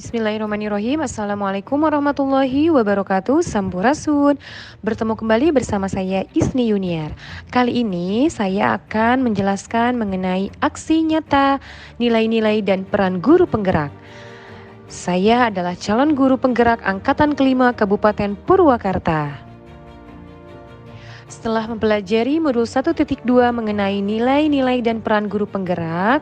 Bismillahirrahmanirrahim. Assalamualaikum warahmatullahi wabarakatuh. Sampurasun. Bertemu kembali bersama saya Isni Yuniar. Kali ini saya akan menjelaskan mengenai aksi nyata, nilai-nilai dan peran guru penggerak. Saya adalah calon guru penggerak angkatan kelima Kabupaten Purwakarta. Setelah mempelajari modul 1.2 mengenai nilai-nilai dan peran guru penggerak,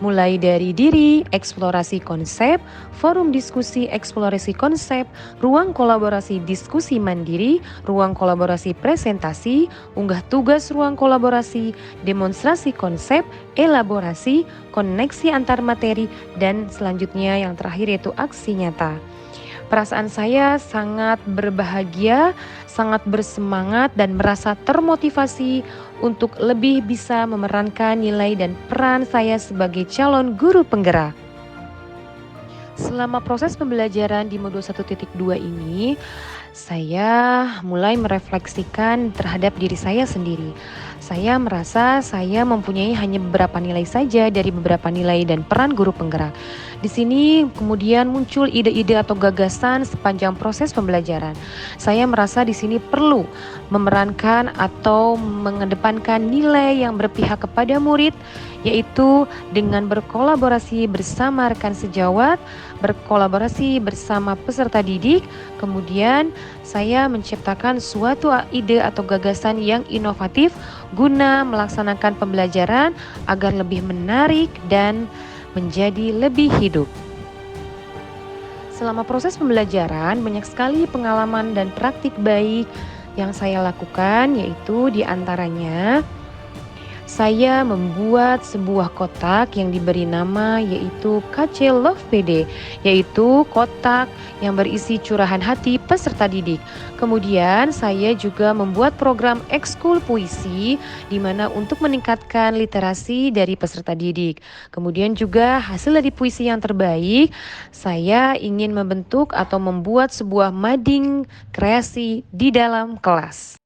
mulai dari diri, eksplorasi konsep, forum diskusi eksplorasi konsep, ruang kolaborasi diskusi mandiri, ruang kolaborasi presentasi, unggah tugas ruang kolaborasi, demonstrasi konsep, elaborasi, koneksi antar materi, dan selanjutnya yang terakhir yaitu aksi nyata. Perasaan saya sangat berbahagia, sangat bersemangat dan merasa termotivasi untuk lebih bisa memerankan nilai dan peran saya sebagai calon guru penggerak. Selama proses pembelajaran di modul 1.2 ini, saya mulai merefleksikan terhadap diri saya sendiri. Saya merasa saya mempunyai hanya beberapa nilai saja dari beberapa nilai dan peran guru penggerak. Di sini kemudian muncul ide-ide atau gagasan sepanjang proses pembelajaran. Saya merasa di sini perlu memerankan atau mengedepankan nilai yang berpihak kepada murid, yaitu dengan berkolaborasi bersama rekan sejawat, berkolaborasi bersama peserta didik. Kemudian saya menciptakan suatu ide atau gagasan yang inovatif guna melaksanakan pembelajaran agar lebih menarik dan menjadi lebih hidup. Selama proses pembelajaran banyak sekali pengalaman dan praktik baik yang saya lakukan, yaitu diantaranya saya membuat sebuah kotak yang diberi nama yaitu KC Love PD, yaitu kotak yang berisi curahan hati peserta didik. Kemudian saya juga membuat program ekskul puisi di mana untuk meningkatkan literasi dari peserta didik. Kemudian juga hasil dari puisi yang terbaik, saya ingin membentuk atau membuat sebuah mading kreasi di dalam kelas.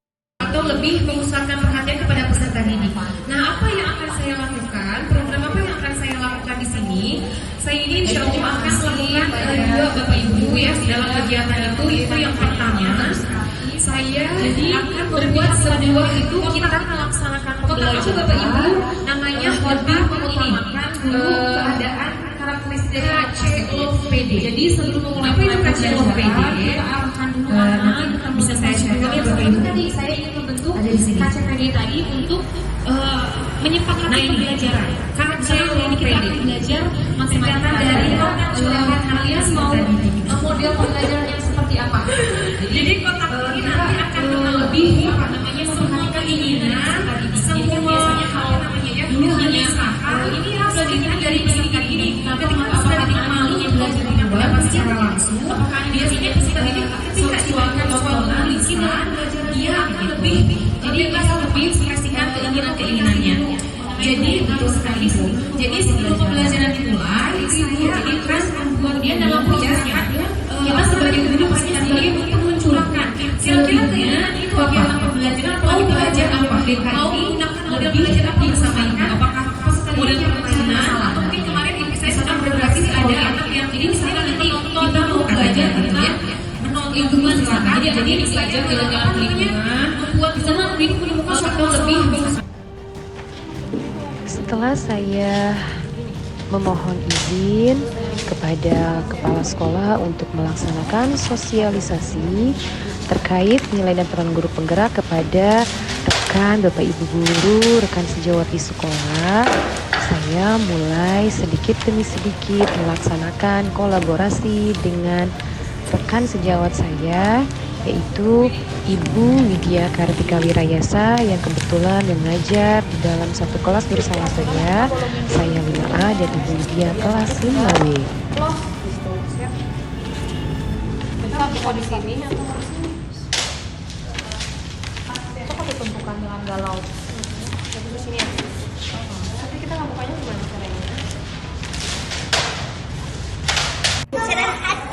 Atau lebih memusatkan perhatian kepada peserta didik. Nah, apa yang akan saya lakukan? Program apa yang akan saya lakukan di sini? Saya ini insya Allah akan melakukan dua Bapak Ibu ya dalam kegiatan itu. Yaitu yang pertama, saya akan membuat sebuah itu kita melaksanakan pembelajaran Bapak Ibu namanya lebih mengutamakan keadaan karakteristik dari KC Love PD. Jadi sebelum memulai apa itu KC Love PD, nanti bisa saya share ya Bapak Ibu. Tadi saya ingin membentuk KCPD tadi untuk menyepakati pembelajaran. KC ini kita akan belajar macam-macam dari alias mau model pembelajaran yang seperti apa. Jadi kotak ini nanti akan lebih apa namanya semua keinginan, semua biasanya kalau namanya ya dulu hanya ini harus belajar dari pendidikan ini. Ketika peserta didik mau belajar dengan secara langsung, biasanya peserta didik ketika diwakilkan soal tulisan dia akan lebih ekspresikan keinginan-keinginannya. Jadi harus sekali Bu. Jadi sebelum pembelajaran dimulai, saya akan kemudian dalam prosesnya kita sebagai guru pasti sendiri untuk mencurahkan kira-kira itu kegiatan pembelajaran mau belajar apa, mau menggunakan model belajar apa bersama Ibu. Apakah model permainan atau mungkin kemarin saya sedang berinteraksi ada anak yang ini misalnya nanti kita mau belajar gitu ya menolak lingkungan misalkan. Jadi belajar jalan-jalan lingkungan membuat di sana lebih lebih. Setelah saya memohon izin kepada kepala sekolah untuk melaksanakan sosialisasi terkait nilai dan peran guru penggerak kepada rekan Bapak Ibu guru, rekan sejawat di sekolah, saya mulai sedikit demi sedikit melaksanakan kolaborasi dengan rekan sejawat saya, yaitu Ibu Widya Kartika Wirayasa yang kebetulan mengajar di dalam satu kelas bersama saya 5A dan Ibu Widya kelas 5B. Kita buka di sini atau harus ini? Itu kan ditentukan dengan galau. Jadi di sini ya. Tapi kita nggak bukanya gimana caranya?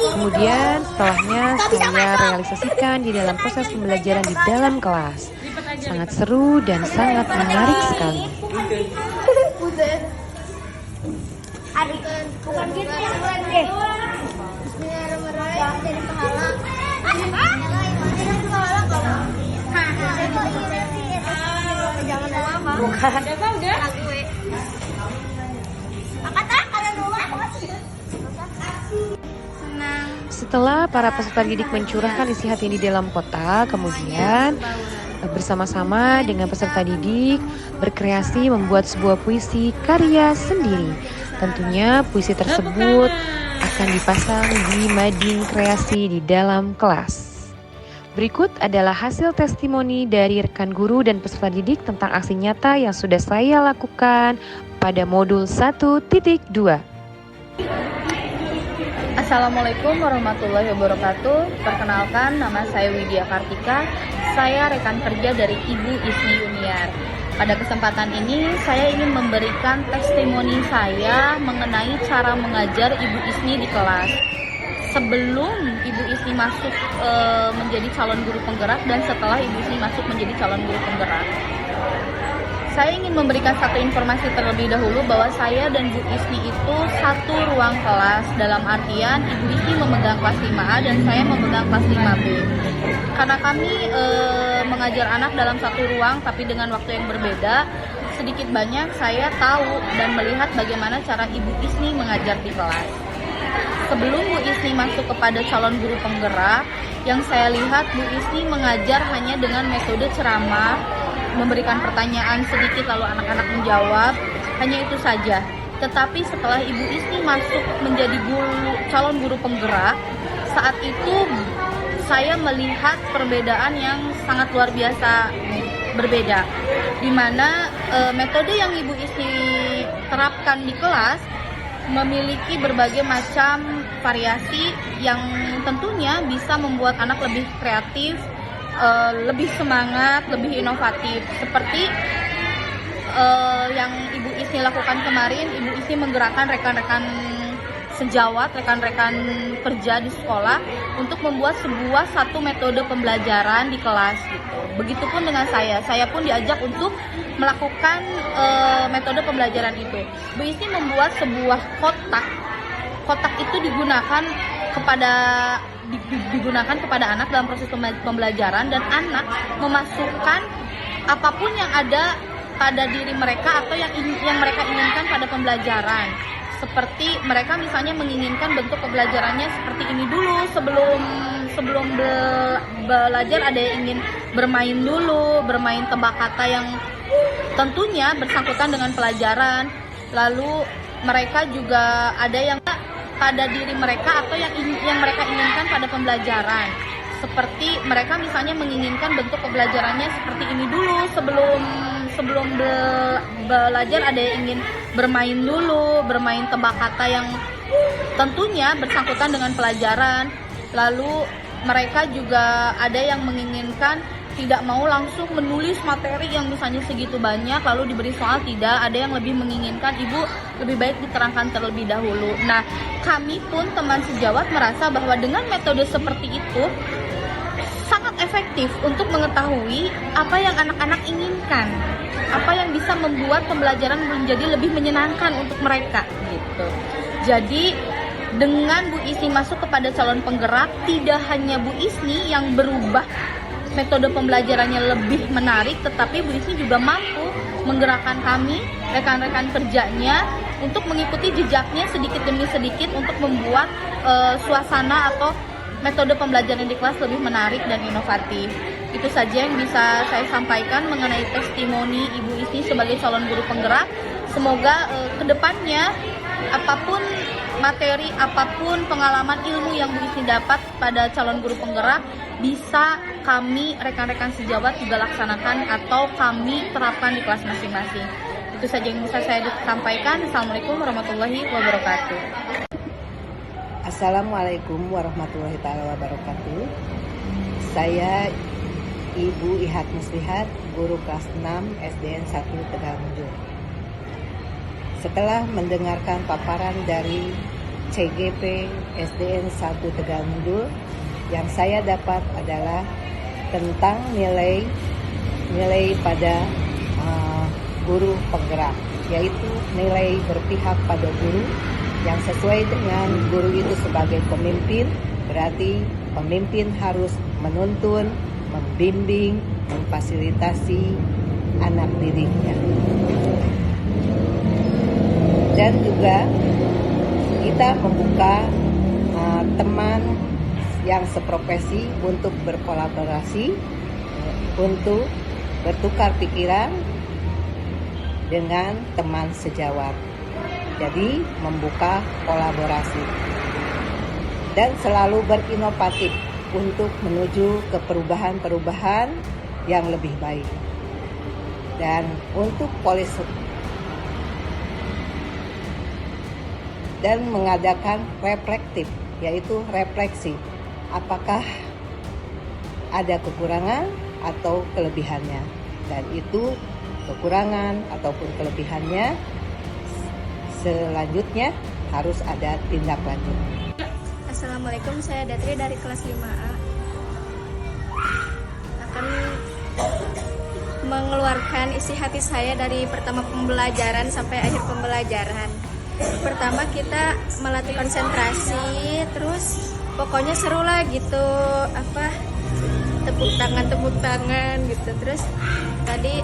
Kemudian setelahnya saya realisasikan di dalam proses pembelajaran di dalam kelas. Sangat seru dan sangat menarik sekali. Bukan gitu yang Bukan. Siapa udah? Gue. Kata kalian dulu. Senang. Setelah para peserta didik mencurahkan isi hati di dalam kotak, kemudian bersama-sama dengan peserta didik berkreasi membuat sebuah puisi karya sendiri. Tentunya puisi tersebut akan dipasang di mading kreasi di dalam kelas. Berikut adalah hasil testimoni dari rekan guru dan peserta didik tentang aksi nyata yang sudah saya lakukan pada modul 1.2. Assalamualaikum warahmatullahi wabarakatuh. Perkenalkan, nama saya Widya Kartika. Saya rekan kerja dari Ibu Isni Yuniar. Pada kesempatan ini, saya ingin memberikan testimoni saya mengenai cara mengajar Ibu Isni di kelas. Sebelum Ibu Isni masuk menjadi calon guru penggerak dan setelah Ibu Isni masuk menjadi calon guru penggerak. Saya ingin memberikan satu informasi terlebih dahulu bahwa saya dan Bu Isni itu satu ruang kelas, dalam artian Ibu Isni memegang kelas 5A dan saya memegang kelas 5B. Karena kami mengajar anak dalam satu ruang tapi dengan waktu yang berbeda, sedikit banyak saya tahu dan melihat bagaimana cara Ibu Isni mengajar di kelas. Sebelum Bu Isni masuk kepada calon guru penggerak, yang saya lihat Bu Isni mengajar hanya dengan metode ceramah, memberikan pertanyaan sedikit lalu anak-anak menjawab, hanya itu saja. Tetapi setelah Ibu Isni masuk menjadi calon guru penggerak, saat itu saya melihat perbedaan yang sangat luar biasa berbeda, di mana metode yang Ibu Isni terapkan di kelas memiliki berbagai macam variasi yang tentunya bisa membuat anak lebih kreatif, lebih semangat, lebih inovatif. Seperti yang Ibu Isni lakukan kemarin, Ibu Isni menggerakkan rekan-rekan sejawat, rekan-rekan kerja di sekolah untuk membuat satu metode pembelajaran di kelas gitu. Begitupun dengan saya pun diajak untuk melakukan metode pembelajaran itu. Bu Isni membuat sebuah kotak itu digunakan kepada anak dalam proses pembelajaran, dan anak memasukkan apapun yang ada pada diri mereka atau yang mereka inginkan pada pembelajaran. Seperti mereka misalnya menginginkan bentuk pembelajarannya seperti ini dulu, sebelum belajar ada yang ingin bermain dulu, bermain tebak kata yang tentunya bersangkutan dengan pelajaran. Lalu mereka juga ada yang pada diri mereka atau yang mereka inginkan pada pembelajaran. Seperti mereka misalnya menginginkan bentuk pembelajarannya seperti ini dulu, sebelum belajar ada yang ingin bermain dulu, bermain tebak kata yang tentunya bersangkutan dengan pelajaran. Lalu mereka juga ada yang menginginkan tidak mau langsung menulis materi yang misalnya segitu banyak lalu diberi soal, tidak. Ada yang lebih menginginkan ibu lebih baik diterangkan terlebih dahulu. Nah, kami pun teman sejawat merasa bahwa dengan metode seperti itu sangat efektif untuk mengetahui apa yang anak-anak inginkan, apa yang bisa membuat pembelajaran menjadi lebih menyenangkan untuk mereka gitu. Jadi dengan Bu Isni masuk kepada calon penggerak, tidak hanya Bu Isni yang berubah metode pembelajarannya lebih menarik, tetapi Bu Isni juga mampu menggerakkan kami, rekan-rekan kerjanya, untuk mengikuti jejaknya sedikit demi sedikit untuk membuat suasana atau metode pembelajaran di kelas lebih menarik dan inovatif. Itu saja yang bisa saya sampaikan mengenai testimoni Ibu Isni sebagai calon guru penggerak. Semoga kedepannya apapun materi, apapun pengalaman ilmu yang Bu Isni dapat pada calon guru penggerak bisa kami rekan-rekan sejawat juga laksanakan atau kami terapkan di kelas masing-masing. Itu saja yang bisa saya sampaikan. Assalamualaikum warahmatullahi wabarakatuh. Assalamualaikum warahmatullahi wabarakatuh. Saya Ibu Ihat Muslihat, guru kelas 6 SDN 1 Tegalmunjul. Setelah mendengarkan paparan dari CGP SDN 1 Tegalmunjul, yang saya dapat adalah tentang nilai pada guru penggerak, yaitu nilai berpihak pada guru, yang sesuai dengan guru itu sebagai pemimpin. Berarti pemimpin harus menuntun, membimbing, memfasilitasi anak didiknya. Dan juga kita membuka teman yang seprofesi untuk berkolaborasi, untuk bertukar pikiran dengan teman sejawat. Jadi membuka kolaborasi dan selalu berinovatif untuk menuju ke perubahan-perubahan yang lebih baik. Dan untuk polisi dan mengadakan reflektif, yaitu refleksi apakah ada kekurangan atau kelebihannya, dan itu kekurangan ataupun kelebihannya selanjutnya harus ada tindak lanjut. Assalamualaikum, saya Datri dari kelas 5A. Akan mengeluarkan isi hati saya dari pertama pembelajaran sampai akhir pembelajaran. Pertama kita melatih konsentrasi, terus pokoknya seru lah gitu, tepuk tangan gitu. Terus tadi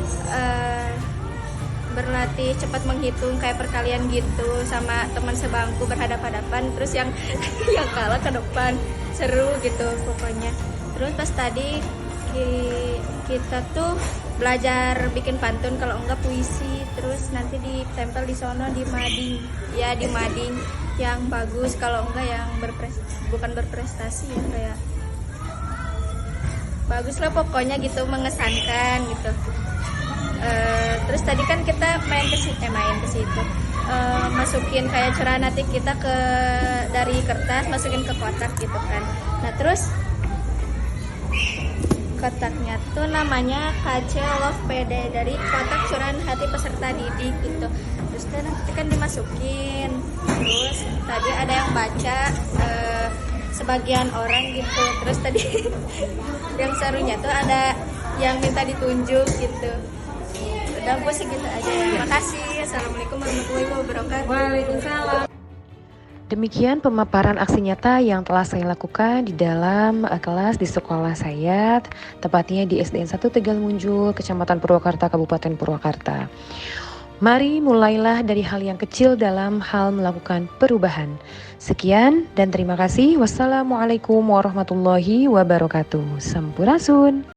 berlatih cepat menghitung kayak perkalian gitu sama teman sebangku berhadapan-hadapan, terus yang yang kalah ke depan, seru gitu pokoknya. Terus pas tadi kita tuh belajar bikin pantun, kalau enggak puisi, terus nanti ditempel di sono di mading yang bagus, kalau enggak yang bukan berprestasi ya, kayak bagus lah pokoknya gitu, mengesankan gitu. Terus tadi kan kita main ke situ, masukin kayak curahan hati kita dari kertas, masukin ke kotak gitu kan. Nah terus kotaknya tuh namanya KC Love PD, dari kotak curahan hati peserta didik gitu. Terus nanti kan dimasukin, terus tadi ada yang baca sebagian orang gitu. Terus tadi yang serunya tuh ada yang minta ditunjuk gitu. Udah sih gitu aja ya. Makasih. Assalamualaikum warahmatullahi wabarakatuh. Waalaikumsalam. Demikian pemaparan aksi nyata yang telah saya lakukan di dalam kelas di sekolah saya, tepatnya di SDN 1 Tegal Munjul, Kecamatan Purwakarta, Kabupaten Purwakarta. Mari mulailah dari hal yang kecil dalam hal melakukan perubahan. Sekian dan terima kasih. Wassalamualaikum warahmatullahi wabarakatuh. Sampurasun.